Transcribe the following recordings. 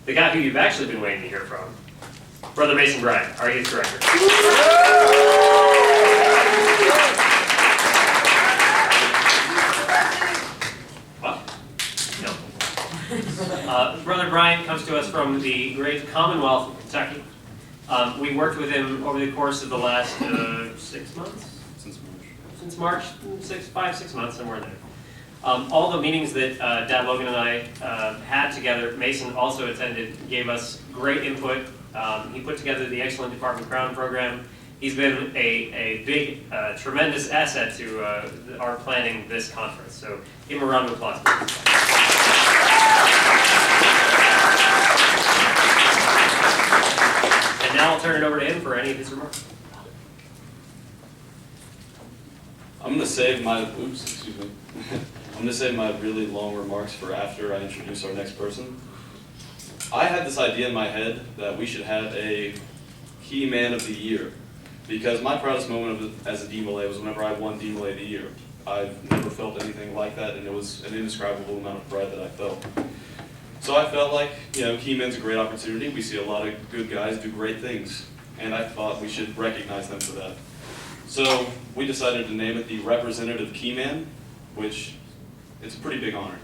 the guy who you've actually been waiting to hear from, Brother Mason Bryant, our youth director. What? No. Brother Bryant comes to us from the great Commonwealth of Kentucky. We worked with him over the course of the last 6 months? Since March, 5, 6 months, somewhere there. All the meetings that Dad Logan and I had together, Mason also attended, gave us great input. He put together the Excellent Department Crown program. He's been a big, tremendous asset to our planning this conference. So give him a round of applause, please. And now I'll turn it over to him for any of his remarks. I'm going to save my, I'm going to save my really long remarks for after I introduce our next person. I had this idea in my head that we should have a Key Man of the Year, because my proudest moment as a D-Malay was whenever I won D-Malay of the Year. I've never felt anything like that, and it was an indescribable amount of pride that I felt. So I felt like, Key Man's a great opportunity. We see a lot of good guys do great things, and I thought we should recognize them for that. So we decided to name it the Representative Key Man, which it's a pretty big honor.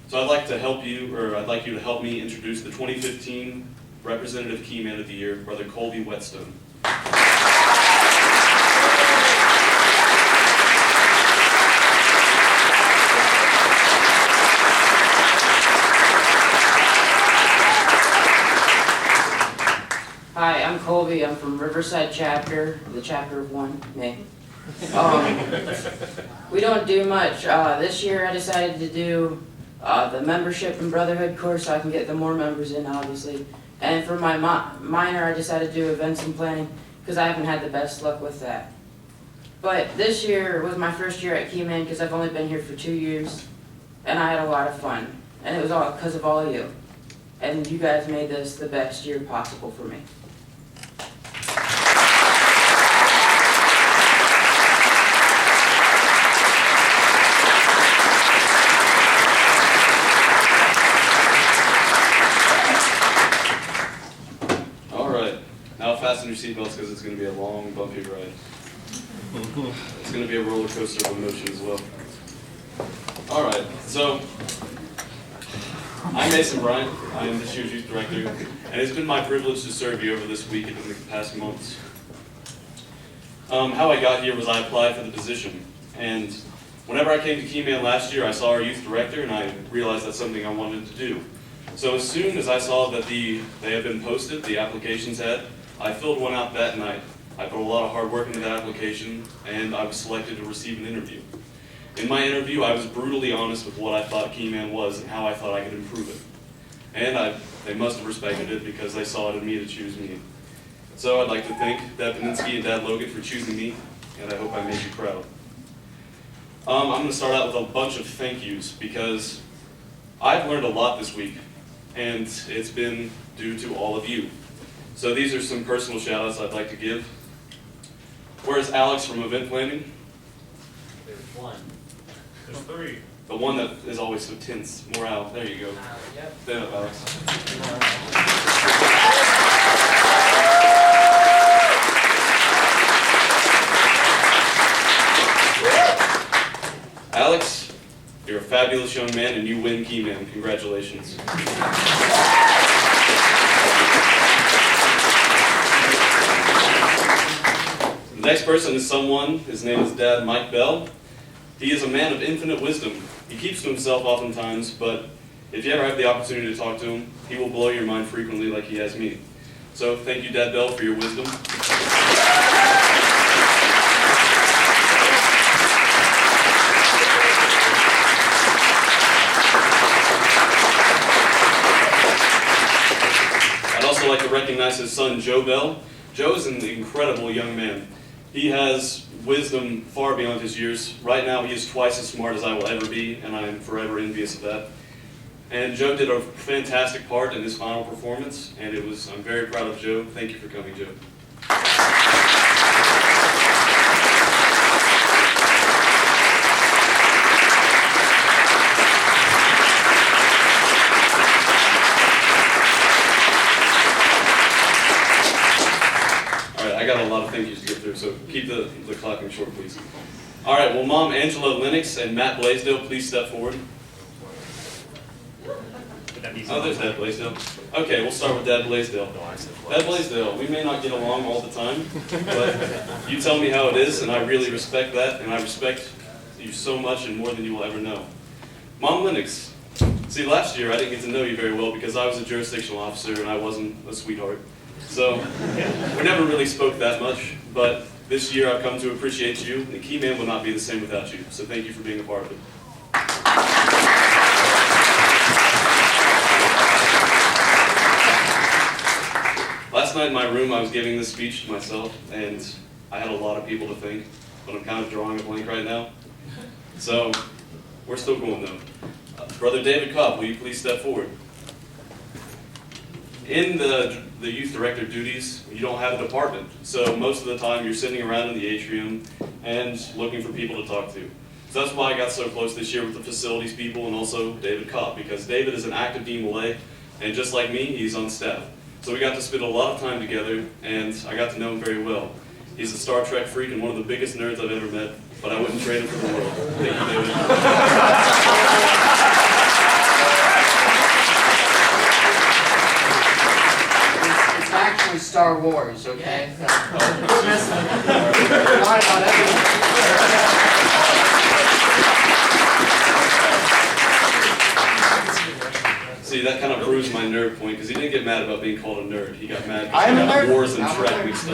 So I'd like you to help me introduce the 2015 Representative Key Man of the Year, Brother Colby Whetstone. Hi, I'm Colby. I'm from Riverside Chapter, the chapter of one, me. We don't do much. This year I decided to do the membership and brotherhood course so I can get the more members in, obviously. And for my minor, I decided to do events and planning because I haven't had the best luck with that. But this year was my first year at Keyman because I've only been here for 2 years, and I had a lot of fun. And it was all because of all of you. And you guys made this the best year possible for me. Fasten your seatbelts because it's going to be a long, bumpy ride. It's going to be a roller coaster of emotion as well. All right, so I'm Mason Bryant. I am this year's youth director, and it's been my privilege to serve you over this week and in the past months. How I got here was I applied for the position, and whenever I came to Keyman last year, I saw our youth director, and I realized that's something I wanted to do. So as soon as I saw that they had been posted, the applications had, I filled one out that night. I put a lot of hard work into that application, and I was selected to receive an interview. In my interview, I was brutally honest with what I thought Keyman was and how I thought I could improve it. And they must have respected it because they saw it in me to choose me. So I'd like to thank Dad Paninsky and Dad Logan for choosing me, and I hope I made you proud. I'm going to start out with a bunch of thank yous because I've learned a lot this week, and it's been due to all of you. So these are some personal shout-outs I'd like to give. Where's Alex from event planning? There's one. There's three. The one that is always so tense. Morale. There you go. Yep. Stand up, Alex. Alex, you're a fabulous young man and you win Keyman. Congratulations. The next person is someone, his name is Dad Mike Bell. He is a man of infinite wisdom. He keeps to himself oftentimes, but if you ever have the opportunity to talk to him, he will blow your mind frequently like he has me. So thank you, Dad Bell, for your wisdom. I'd also like to recognize his son, Joe Bell. Joe is an incredible young man. He has wisdom far beyond his years. Right now, he is twice as smart as I will ever be, and I am forever envious of that. And Joe did a fantastic part in his final performance, and I'm very proud of Joe. Thank you for coming, Joe. keep the clapping short, please. All right, will Mom Angela Lennox and Matt Blaisdell please step forward? Oh, there's Dad Blaisdell. Okay, we'll start with Dad Blaisdell. Dad Blaisdell, we may not get along all the time, but you tell me how it is, and I really respect that, and I respect you so much and more than you will ever know. Mom Lennox, see, last year I didn't get to know you very well because I was a jurisdictional officer and I wasn't a sweetheart. So we never really spoke that much, but this year I've come to appreciate you, and Key Man will not be the same without you, so thank you for being a part of it. Last night in my room, I was giving this speech to myself, and I had a lot of people to thank, but I'm kind of drawing a blank right now. So, we're still going though. Brother David Cobb, will you please step forward? In the youth director duties, you don't have a department, so most of the time you're sitting around in the atrium and looking for people to talk to. So that's why I got so close this year with the facilities people and also David Cobb, because David is an active DMLA, and just like me, he's on staff. So we got to spend a lot of time together, and I got to know him very well. He's a Star Trek freak and one of the biggest nerds I've ever met, but I wouldn't trade him for the world. Thank you, David. It's actually Star Wars, okay? Not about everything. See, that kind of proves my nerd point, because he didn't get mad about being called a nerd. He got mad because I'm he a got nerd. wars and I'm a track nerd. mixed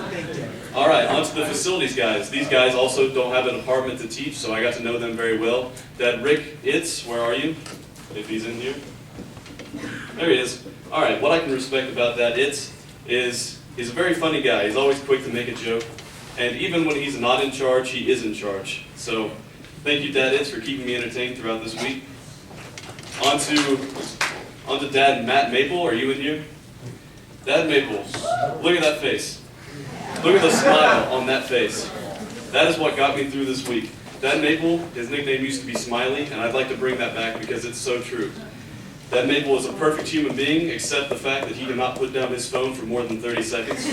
up. All right, on to the facilities guys. These guys also don't have a department to teach, so I got to know them very well. Dad Rick Itz, where are you? If he's in here. There he is. All right, what I can respect about Dad Itz is he's a very funny guy. He's always quick to make a joke. And even when he's not in charge, he is in charge. So thank you, Dad Itz, for keeping me entertained throughout this week. On to Dad Matt Maple. Are you in here? Dad Maple, look at that face. Look at the smile on that face. That is what got me through this week. Dad Maple, his nickname used to be Smiley, and I'd like to bring that back because it's so true. Dad Maple is a perfect human being, except the fact that he cannot put down his phone for more than 30 seconds.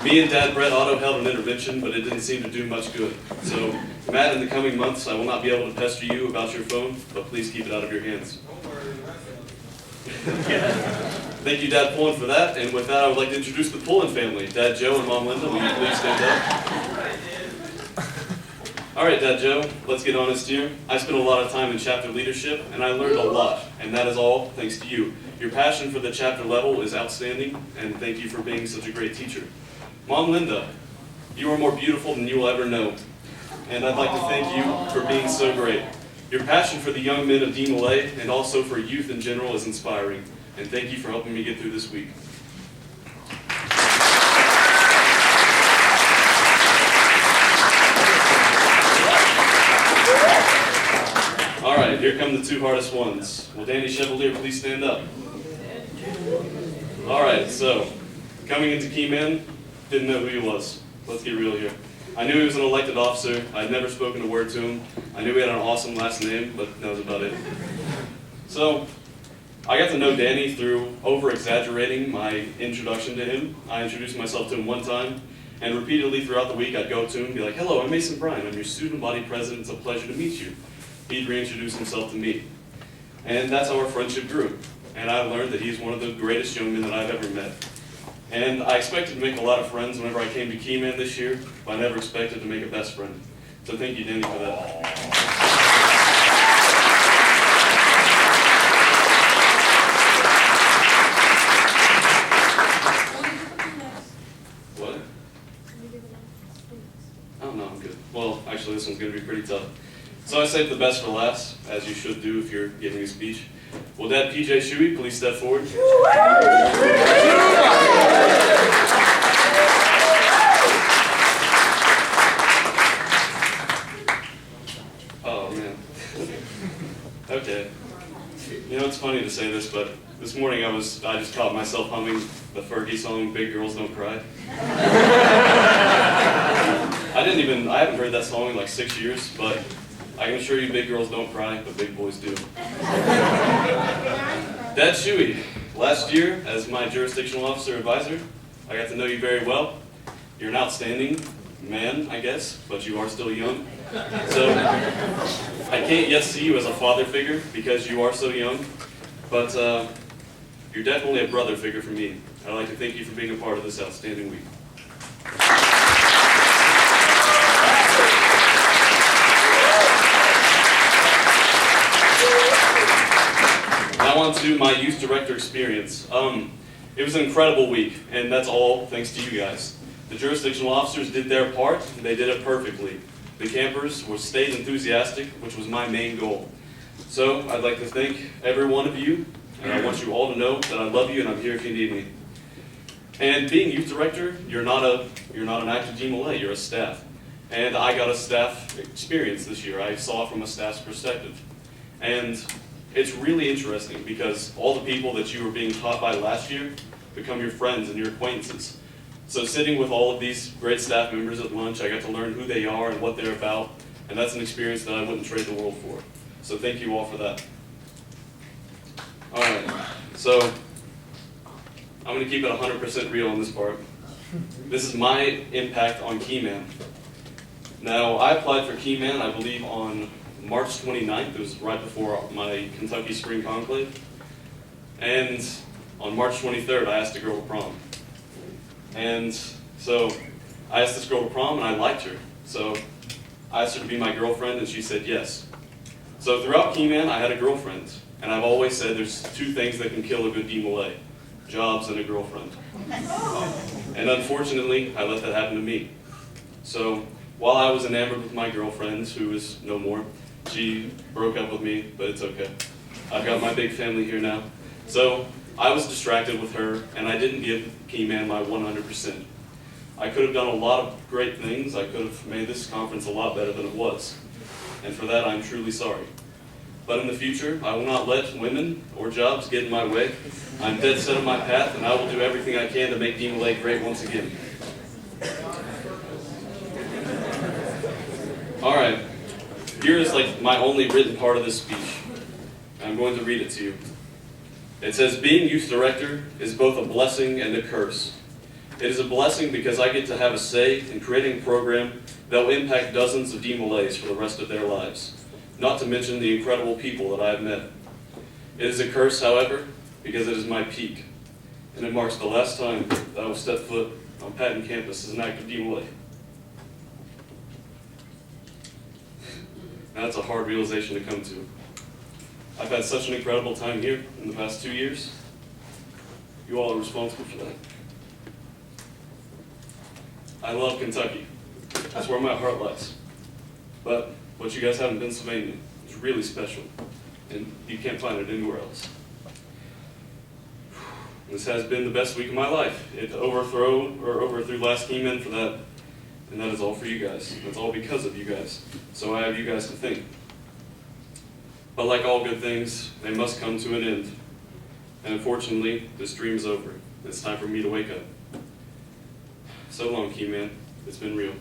Me and Dad Brett Otto held an intervention, but it didn't seem to do much good. So, Matt, in the coming months, I will not be able to pester you about your phone, but please keep it out of your hands. Thank you, Dad Pullen, for that. And with that, I would like to introduce the Pullen family. Dad Joe and Mom Linda, will you please stand up? All right, Dad Joe, let's get honest here. I spent a lot of time in chapter leadership, and I learned a lot, and that is all thanks to you. Your passion for the chapter level is outstanding, and thank you for being such a great teacher. Mom Linda, you are more beautiful than you will ever know, and I'd like to thank you for being so great. Your passion for the young men of DMLA and also for youth in general is inspiring, and thank you for helping me get through this week. All right, here come the two hardest ones. Will Danny Chevalier please stand up? All right, so coming into Key Man, didn't know who he was. Let's get real here. I knew he was an elected officer. I'd never spoken a word to him. I knew he had an awesome last name, but that was about it. So I got to know Danny through over-exaggerating my introduction to him. I introduced myself to him one time, and repeatedly throughout the week I'd go to him and be like, "Hello, I'm Mason Bryant. I'm your student body president. It's a pleasure to meet you." He'd reintroduce himself to me. And that's how our friendship grew. And I learned that he's one of the greatest young men that I've ever met. And I expected to make a lot of friends whenever I came to Key Man this year, but I never expected to make a best friend. So thank you, Danny, for that. What? Oh, no, I'm good. Well, actually, this one's going to be pretty tough. So I saved the best for last, as you should do if you're giving a speech. Will Dad PJ Shuey please step forward? Oh, man. Okay. You know, it's funny to say this, but this morning I just caught myself humming the Fergie song, Big Girls Don't Cry. I haven't heard that song in like 6 years, but I can assure you big girls don't cry, but big boys do. Dad Shuey, last year, as my jurisdictional officer advisor, I got to know you very well. You're an outstanding man, I guess, but you are still young. So I can't yet see you as a father figure because you are so young, but you're definitely a brother figure for me. I'd like to thank you for being a part of this outstanding week. Now on to my youth director experience. It was an incredible week, and that's all thanks to you guys. The jurisdictional officers did their part, and they did it perfectly. The campers stayed enthusiastic, which was my main goal. So I'd like to thank every one of you, and I want you all to know that I love you and I'm here if you need me. And being youth director, you're not an active DMLA, you're a staff. And I got a staff experience this year. I saw it from a staff's perspective. And it's really interesting because all the people that you were being taught by last year become your friends and your acquaintances. So sitting with all of these great staff members at lunch, I got to learn who they are and what they're about, and that's an experience that I wouldn't trade the world for. So thank you all for that. All right, so I'm going to keep it 100% real on this part. This is my impact on Keyman. Now, I applied for Keyman, I believe, on March 29th. It was right before my Kentucky Spring Conclave. And on March 23rd, I asked a girl to prom. And so I asked this girl to prom, and I liked her. So I asked her to be my girlfriend, and she said yes. So throughout Keyman, I had a girlfriend. And I've always said there's two things that can kill a good DMLA: jobs and a girlfriend. And unfortunately, I let that happen to me. So while I was enamored with my girlfriend, who is no more, she broke up with me, but it's okay. I've got my big family here now. So I was distracted with her, and I didn't give Keyman my 100%. I could have done a lot of great things. I could have made this conference a lot better than it was. And for that, I'm truly sorry. But in the future, I will not let women or jobs get in my way. I'm dead set on my path, and I will do everything I can to make DMLA great once again. All right, here is like my only written part of this speech. I'm going to read it to you. It says, being youth director is both a blessing and a curse. It is a blessing because I get to have a say in creating a program that will impact dozens of DMLAs for the rest of their lives, not to mention the incredible people that I have met. It is a curse, however, because it is my peak, and it marks the last time that I will step foot on Patton campus as an active DMLA. Now, that's a hard realization to come to. I've had such an incredible time here in the past 2 years. You all are responsible for that. I love Kentucky. That's where my heart lies. But what you guys have in Pennsylvania is really special, and you can't find it anywhere else. This has been the best week of my life. It overthrew last Keyman for that, and that is all for you guys. That's all because of you guys. So I have you guys to thank. But like all good things, they must come to an end. And unfortunately, this dream is over. It's time for me to wake up. So long, Keyman. It's been real.